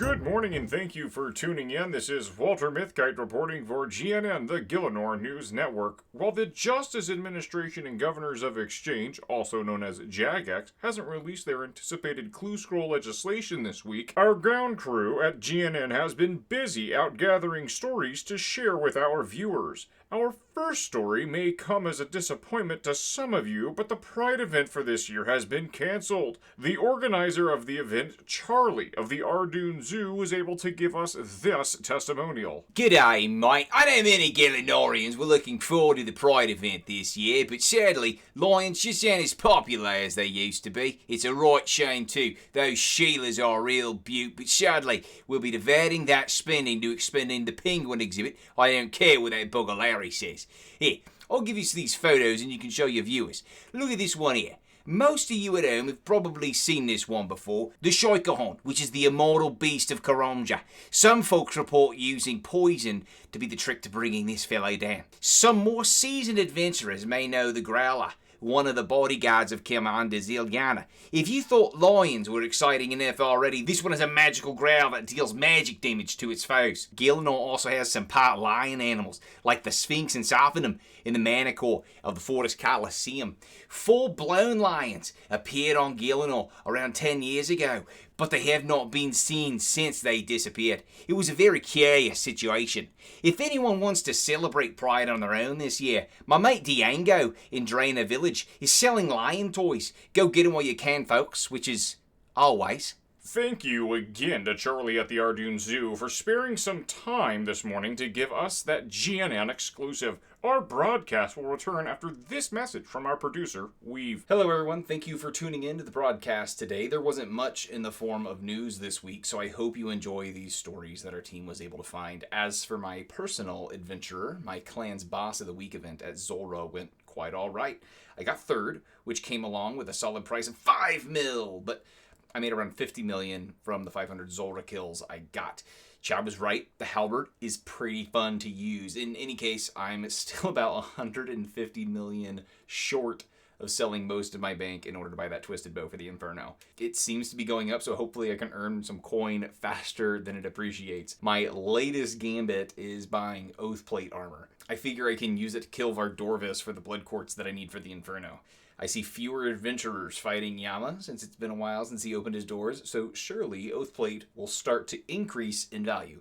Good morning and thank you for tuning in. This is Walter Mithkite reporting for GNN, the Gielinor News Network. While the Justice Administration and Governors of Exchange, also known as JAGX, hasn't released their anticipated clue scroll legislation this week, our ground crew at GNN has been busy out gathering stories to share with our viewers. Our first story may come as a disappointment to some of you, but the Pride event for this year has been cancelled. The organizer of the event, Charlie of the Ardoon Zoo, was able to give us this testimonial. G'day, mate. I know many Gielinorians were looking forward to the Pride event this year, but sadly, lions just aren't as popular as they used to be. It's a right shame too. Those Sheilas are a real beaut, but sadly, we'll be diverting that spending to expending the penguin exhibit. I don't care what that bugger Larry says. Here, I'll give you these photos and you can show your viewers. Look at this one here. Most of you at home have probably seen this one before, the Shikahon, which is the immortal beast of Karamja. Some folks report using poison to be the trick to bringing this fellow down. Some more seasoned adventurers may know the Growler, one of the bodyguards of Commander Zilgana. If you thought lions were exciting enough already, this one has a magical growl that deals magic damage to its foes. Gielinor also has some part lion animals, like the Sphinx and Sophanum in the Manicore of the Forest Coliseum. Full-blown lions appeared on Gielinor around 10 years ago, but they have not been seen since they disappeared. It was a very curious situation. If anyone wants to celebrate Pride on their own this year, my mate Diango in Draina Village is selling lion toys. Go get them while you can, folks, which is always. Thank you again to Charlie at the Ardoon Zoo for sparing some time this morning to give us that GNN exclusive. Our broadcast will return after this message from our producer, Weave. Hello everyone, thank you for tuning in to the broadcast today. There wasn't much in the form of news this week, so I hope you enjoy these stories that our team was able to find. As for my personal adventurer, my clan's Boss of the Week event at Zulrah went quite alright. I got third, which came along with a solid price of 5 mil, but I made around 50 million from the 500 Zulrah kills I got. Chad was right, the halberd is pretty fun to use. In any case, I'm still about 150 million short of selling most of my bank in order to buy that twisted bow for the Inferno. It seems to be going up, so hopefully I can earn some coin faster than it appreciates. My latest gambit is buying OATHPLATE armor. I figure I can use it to kill VARDORVIS for the blood quartz that I need for the Inferno. I see fewer adventurers fighting Yama since it's been a while since he opened his doors, so surely OATHPLATE will start to increase in value.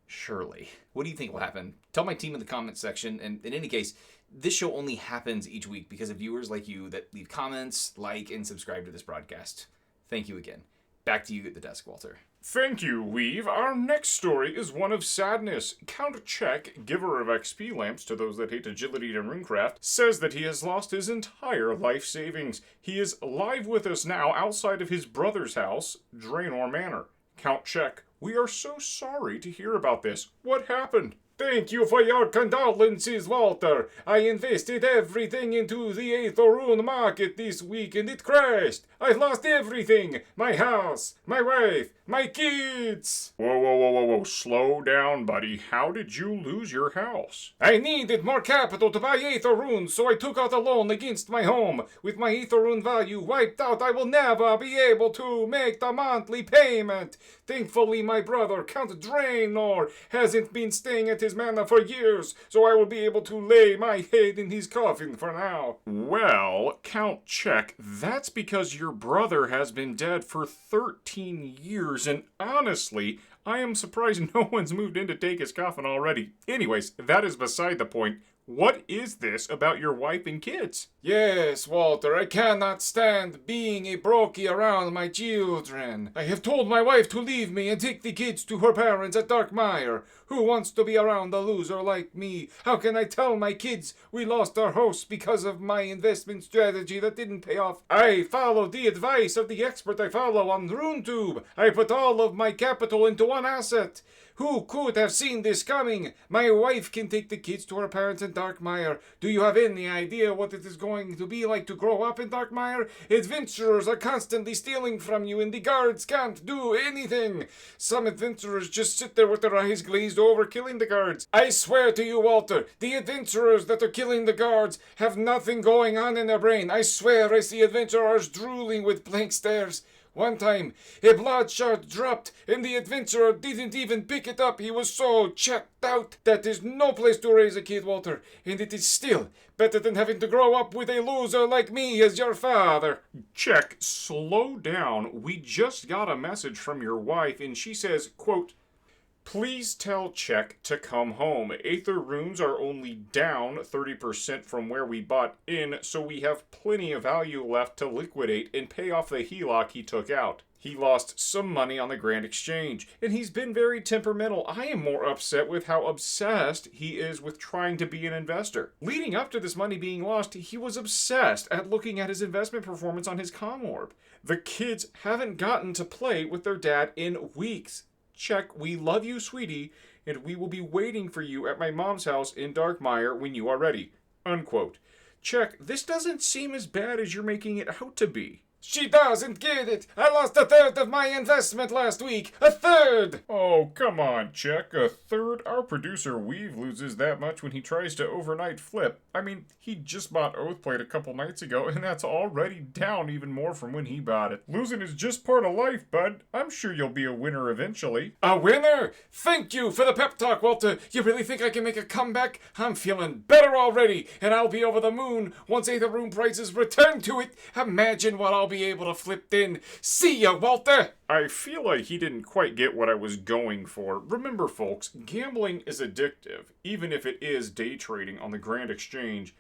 Surely. What do you think will happen? Tell my team in the comments section, and in any case, this show only happens each week because of viewers like you that leave comments, like, and subscribe to this broadcast. Thank you again. Back to you at the desk, Walter. Thank you, Weave. Our next story is one of sadness. Count Check, giver of XP lamps to those that hate agility and runecraft, says that he has lost his entire life savings. He is live with us now outside of his brother's house, Draenor Manor. Count Check, we are so sorry to hear about this. What happened? Thank you for your condolences, Walter. I invested everything into the Aetherune market this week and it crashed. I lost everything. My house, my wife, my kids. Whoa. Slow down, buddy. How did you lose your house? I needed more capital to buy Aetherune, so I took out a loan against my home. With my Aetherune value wiped out, I will never be able to make the monthly payment. Thankfully, my brother, Count Draenor, hasn't been staying at his manor for years, so I will be able to lay my head in his coffin for now. Well, Count Check, that's because your brother has been dead for 13 years, and honestly, I am surprised no one's moved in to take his coffin already. Anyways, that is beside the point. What is this about your wife and kids? Yes, Walter, I cannot stand being a brokey around my children. I have told my wife to leave me and take the kids to her parents at Darkmire. Who wants to be around a loser like me? How can I tell my kids we lost our house because of my investment strategy that didn't pay off? I followed the advice of the expert I follow on RuneTube. I put all of my capital into one asset. Who could have seen this coming? My wife can take the kids to her parents in Darkmire. Do you have any idea what it is going to be like to grow up in Darkmire? Adventurers are constantly stealing from you and the guards can't do anything. Some adventurers just sit there with their eyes glazed over killing the guards. I swear to you, Walter, the adventurers that are killing the guards have nothing going on in their brain. I swear I see adventurers drooling with blank stares. One time, a blood shard dropped, and the adventurer didn't even pick it up. He was so checked out. That is no place to raise a kid, Walter, and it is still better than having to grow up with a loser like me as your father. Check, slow down. We just got a message from your wife, and she says, quote, please tell Check to come home. Aether runes are only down 30% from where we bought in, so we have plenty of value left to liquidate and pay off the HELOC he took out. He lost some money on the Grand Exchange, and he's been very temperamental. I am more upset with how obsessed he is with trying to be an investor. Leading up to this money being lost, he was obsessed at looking at his investment performance on his Comorb. The kids haven't gotten to play with their dad in weeks. Check, we love you, sweetie, and we will be waiting for you at my mom's house in Darkmire when you are ready. Unquote. Check, this doesn't seem as bad as you're making it out to be. She doesn't get it. I lost a third of my investment last week. A third! Oh, come on, Check. A third? Our producer Weave loses that much when he tries to overnight flip. I mean, he just bought OATHPLATE a couple nights ago, and that's already down even more from when he bought it. Losing is just part of life, bud. I'm sure you'll be a winner eventually. A winner? Thank you for the pep talk, Walter. You really think I can make a comeback? I'm feeling better already, and I'll be over the moon once Aether Rune prices return to it. Imagine what I'll be able to flip then. See ya, Walter! I feel like he didn't quite get what I was going for. Remember, folks, gambling is addictive, even if it is day trading on the Grand Exchange.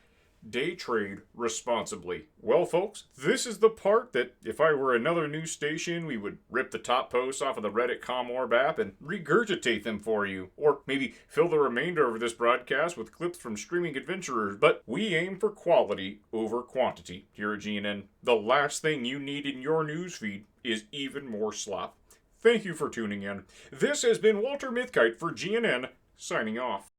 Day trade responsibly. Well, folks, this is the part that if I were another news station, we would rip the top posts off of the Reddit Comorb app and regurgitate them for you. Or maybe fill the remainder of this broadcast with clips from streaming adventurers. But we aim for quality over quantity here at GNN. The last thing you need in your newsfeed is even more slop. Thank you for tuning in. This has been Walter Mithkite for GNN, signing off.